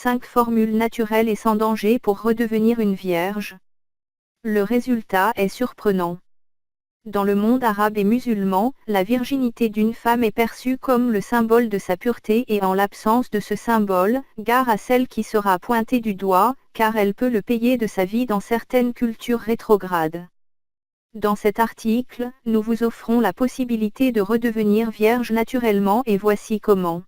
5 formules naturelles et sans danger pour redevenir une vierge. Le résultat est surprenant. Dans le monde arabe et musulman, la virginité d'une femme est perçue comme le symbole de sa pureté et en l'absence de ce symbole, gare à celle qui sera pointée du doigt, car elle peut le payer de sa vie dans certaines cultures rétrogrades. Dans cet article, nous vous offrons la possibilité de redevenir vierge naturellement et voici comment.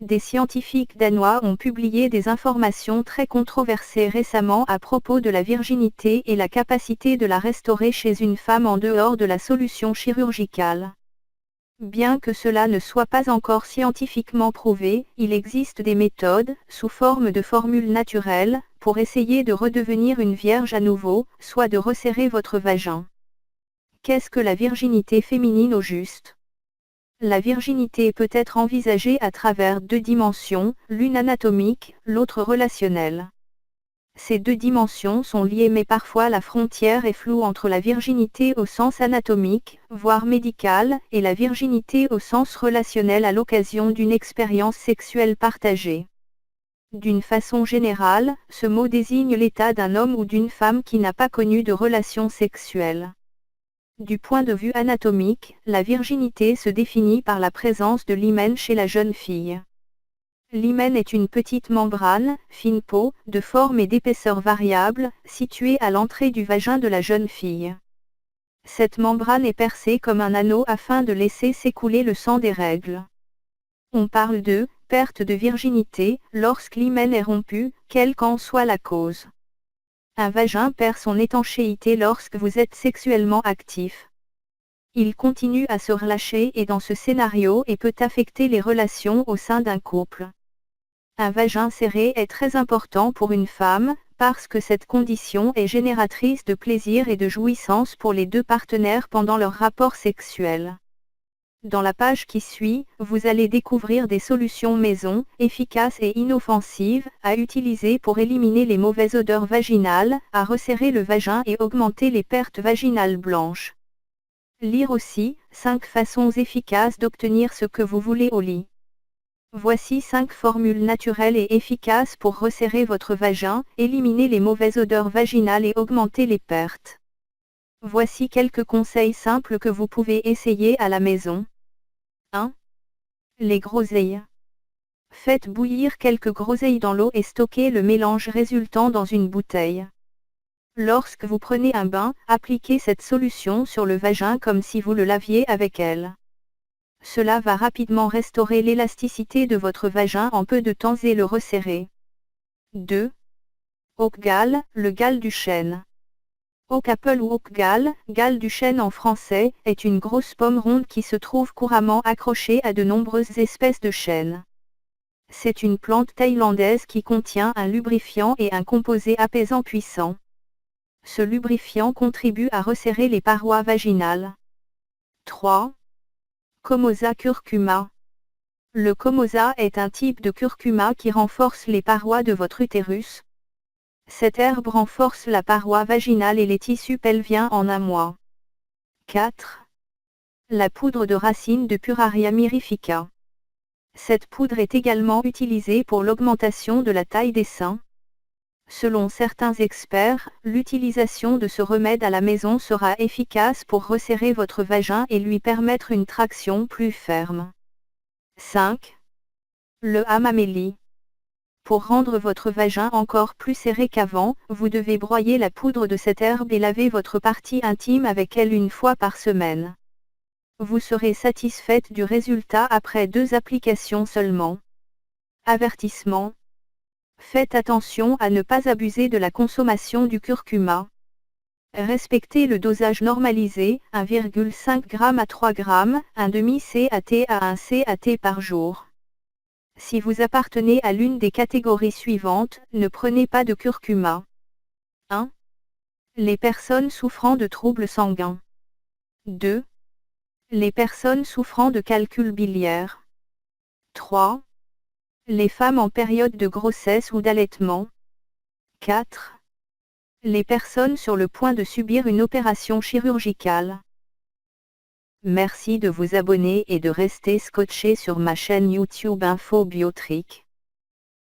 Des scientifiques danois ont publié des informations très controversées récemment à propos de la virginité et la capacité de la restaurer chez une femme en dehors de la solution chirurgicale. Bien que cela ne soit pas encore scientifiquement prouvé, il existe des méthodes, sous forme de formules naturelles, pour essayer de redevenir une vierge à nouveau, soit de resserrer votre vagin. Qu'est-ce que la virginité féminine au juste ? La virginité peut être envisagée à travers 2 dimensions, l'une anatomique, l'autre relationnelle. Ces 2 dimensions sont liées mais parfois la frontière est floue entre la virginité au sens anatomique, voire médical, et la virginité au sens relationnel à l'occasion d'une expérience sexuelle partagée. D'une façon générale, ce mot désigne l'état d'un homme ou d'une femme qui n'a pas connu de relation sexuelle. Du point de vue anatomique, la virginité se définit par la présence de l'hymen chez la jeune fille. L'hymen est une petite membrane, fine peau, de forme et d'épaisseur variable, située à l'entrée du vagin de la jeune fille. Cette membrane est percée comme un anneau afin de laisser s'écouler le sang des règles. On parle de perte de virginité lorsque l'hymen est rompu, quelle qu'en soit la cause. Un vagin perd son étanchéité lorsque vous êtes sexuellement actif. Il continue à se relâcher et dans ce scénario et peut affecter les relations au sein d'un couple. Un vagin serré est très important pour une femme, parce que cette condition est génératrice de plaisir et de jouissance pour les 2 partenaires pendant leur rapport sexuel. Dans la page qui suit, vous allez découvrir des solutions maison, efficaces et inoffensives, à utiliser pour éliminer les mauvaises odeurs vaginales, à resserrer le vagin et augmenter les pertes vaginales blanches. Lire aussi, 5 façons efficaces d'obtenir ce que vous voulez au lit. Voici 5 formules naturelles et efficaces pour resserrer votre vagin, éliminer les mauvaises odeurs vaginales et augmenter les pertes. Voici quelques conseils simples que vous pouvez essayer à la maison. 1. Les groseilles. Faites bouillir quelques groseilles dans l'eau et stockez le mélange résultant dans une bouteille. Lorsque vous prenez un bain, appliquez cette solution sur le vagin comme si vous le laviez avec elle. Cela va rapidement restaurer l'élasticité de votre vagin en peu de temps et le resserrer. 2. Oak gall, le gall du chêne. Oak apple ou oak gall, gall du chêne en français, est une grosse pomme ronde qui se trouve couramment accrochée à de nombreuses espèces de chênes. C'est une plante thaïlandaise qui contient un lubrifiant et un composé apaisant puissant. Ce lubrifiant contribue à resserrer les parois vaginales. 3. Comosa curcuma. Le comosa est un type de curcuma qui renforce les parois de votre utérus. Cette herbe renforce la paroi vaginale et les tissus pelviens en un mois. 4. La poudre de racine de Puraria mirifica. Cette poudre est également utilisée pour l'augmentation de la taille des seins. Selon certains experts, l'utilisation de ce remède à la maison sera efficace pour resserrer votre vagin et lui permettre une traction plus ferme. 5. Le hamameli. Pour rendre votre vagin encore plus serré qu'avant, vous devez broyer la poudre de cette herbe et laver votre partie intime avec elle une fois par semaine. Vous serez satisfaite du résultat après 2 applications seulement. Avertissement. Faites attention à ne pas abuser de la consommation du curcuma. Respectez le dosage normalisé, 1,5 g à 3 g, un demi-CAT à 1 CAT par jour. Si vous appartenez à l'une des catégories suivantes, ne prenez pas de curcuma. 1. Les personnes souffrant de troubles sanguins. 2. Les personnes souffrant de calcul biliaire. 3. Les femmes en période de grossesse ou d'allaitement. 4. Les personnes sur le point de subir une opération chirurgicale. Merci de vous abonner et de rester scotché sur ma chaîne YouTube Info Biotrick.